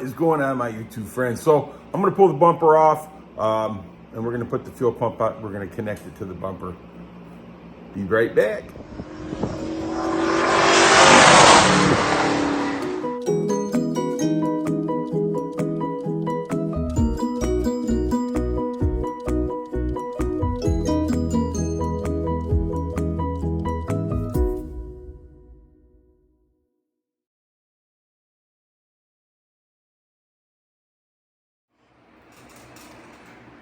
is going on, my YouTube friends? So I'm gonna pull the bumper off, and we're gonna put the fuel pump out. We're gonna connect it to the bumper. Be right back.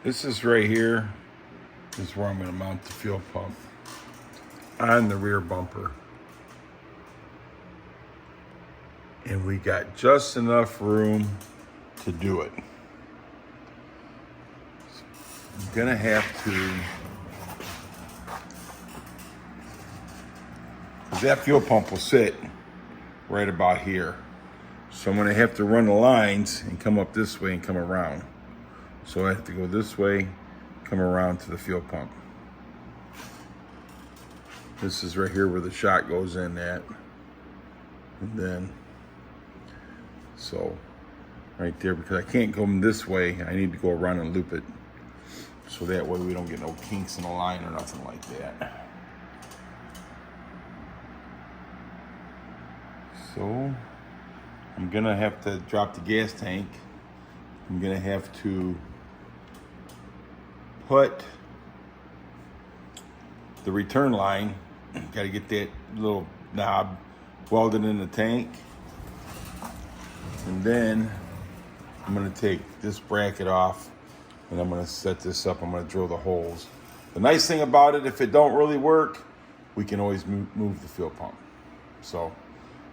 This is right here. This is where I'm going to mount the fuel pump on the rear bumper. And we got just enough room to do it. So I'm going to have to, because that fuel pump will sit right about here. So I'm going to have to run the lines and come up this way and come around. So I have to go this way, come around to the fuel pump. This is right here where the shot goes in at. And then, so right there, because I can't go this way, I need to go around and loop it. So that way we don't get no kinks in the line or nothing like that. So I'm gonna have to drop the gas tank. I'm gonna have to put the return line, got to get that little knob welded in the tank. And then I'm going to take this bracket off and I'm going to set this up. I'm going to drill the holes. The nice thing about it, if it don't really work, we can always move the fuel pump. So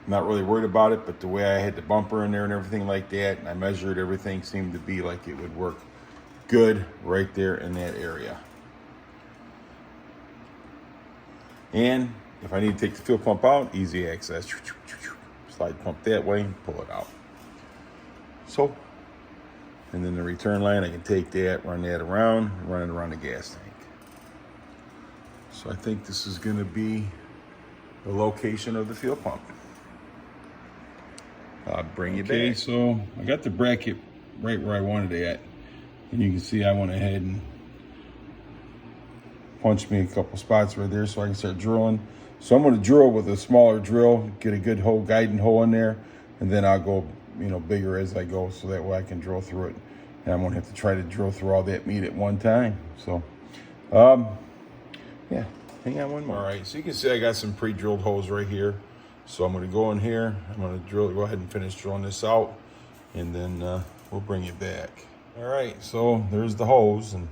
I'm not really worried about it, but the way I had the bumper in there and everything like that, and I measured everything, seemed to be like it would work good right there in that area. And if I need to take the fuel pump out, easy access. Slide the pump that way, pull it out. So, and then the return line, I can take that, run that around, run it around the gas tank. So I think this is gonna be the location of the fuel pump. I'll bring you back. Okay, so I got the bracket right where I wanted it at. And you can see I went ahead and punched me a couple spots right there so I can start drilling. So I'm going to drill with a smaller drill, get a good hole, guiding hole in there, and then I'll go, bigger as I go, so that way I can drill through it. And I'm going to have to try to drill through all that meat at one time. So, yeah, hang on one more. All right, so you can see I got some pre-drilled holes right here. So I'm going to go in here. I'm going to go ahead and finish drilling this out, and then we'll bring it back. All right, so there's the hose, and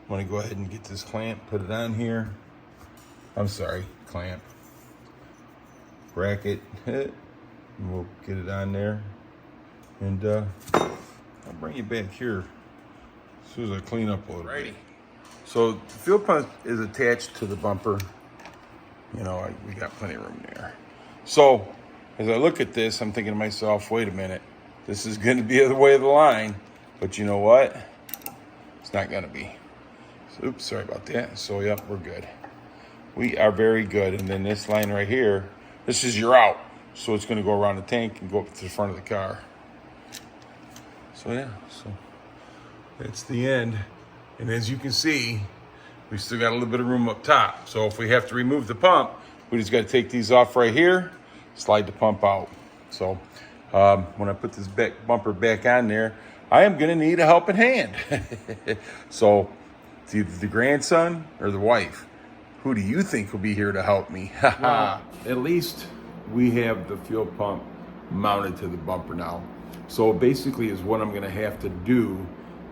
I'm gonna go ahead and get this clamp, put it on here. I'm sorry, clamp. Bracket, and we'll get it on there. And I'll bring it back here as soon as I clean up a little. Righty. So the fuel pump is attached to the bumper. We got plenty of room there. So as I look at this, I'm thinking to myself, wait a minute, this is gonna be the way of the line. But you know what? It's not gonna be. So, oops, sorry about that. So yep, we're good. We are very good. And then this line right here, this is your out. So it's gonna go around the tank and go up to the front of the car. So yeah, so that's the end. And as you can see, we still got a little bit of room up top. So if we have to remove the pump, we just gotta take these off right here, slide the pump out. So when I put this bumper back on there, I am gonna need a helping hand. So it's either the grandson or the wife. Who do you think will be here to help me? Well, at least we have the fuel pump mounted to the bumper now. So basically is what I'm gonna have to do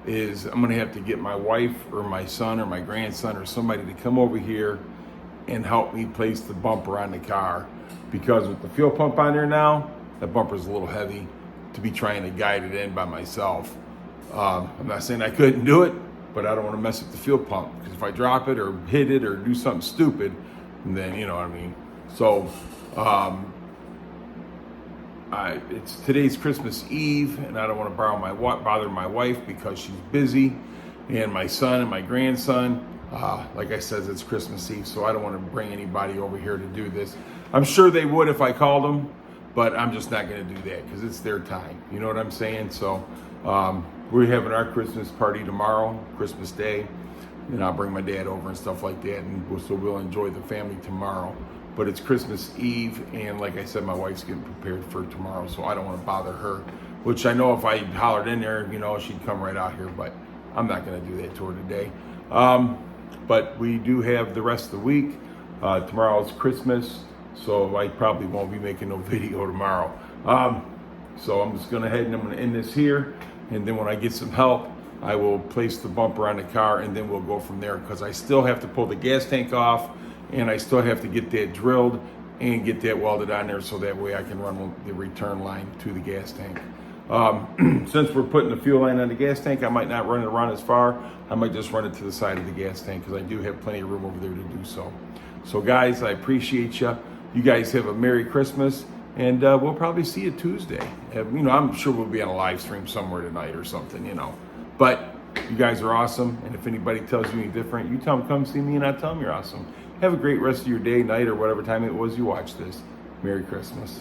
is I'm gonna have to get my wife or my son or my grandson or somebody to come over here and help me place the bumper on the car. Because with the fuel pump on there now, that bumper's a little heavy to be trying to guide it in by myself. I'm not saying I couldn't do it, but I don't want to mess up the fuel pump, because if I drop it or hit it or do something stupid, then you know what I mean. So today's Christmas Eve, and I don't want to bother my wife because she's busy, and my son and my grandson. Like I said, it's Christmas Eve, so I don't want to bring anybody over here to do this. I'm sure they would if I called them, but I'm just not going to do that because it's their time. You know what I'm saying? So we're having our Christmas party tomorrow, Christmas Day, and I'll bring my dad over and stuff like that, and we'll enjoy the family tomorrow. But it's Christmas Eve, and like I said, my wife's getting prepared for tomorrow, so I don't want to bother her, which I know if I hollered in there, you know, she'd come right out here, but I'm not going to do that to her today. But we do have the rest of the week. Tomorrow's Christmas, so I probably won't be making no video tomorrow. So I'm just going to head and I'm going to end this here, and then when I get some help, I will place the bumper on the car, and then we'll go from there, because I still have to pull the gas tank off, and I still have to get that drilled and get that welded on there, so that way I can run the return line to the gas tank. Since we're putting the fuel line on the gas tank, I might not run it around as far. I might just run it to the side of the gas tank, because I do have plenty of room over there to do so. So guys, I appreciate you. You guys have a Merry Christmas, and we'll probably see you Tuesday. You know, I'm sure we'll be on a live stream somewhere tonight or something, you know. But you guys are awesome, and if anybody tells you any different, you tell them come see me, and I tell them you're awesome. Have a great rest of your day, night, or whatever time it was you watch this. Merry Christmas.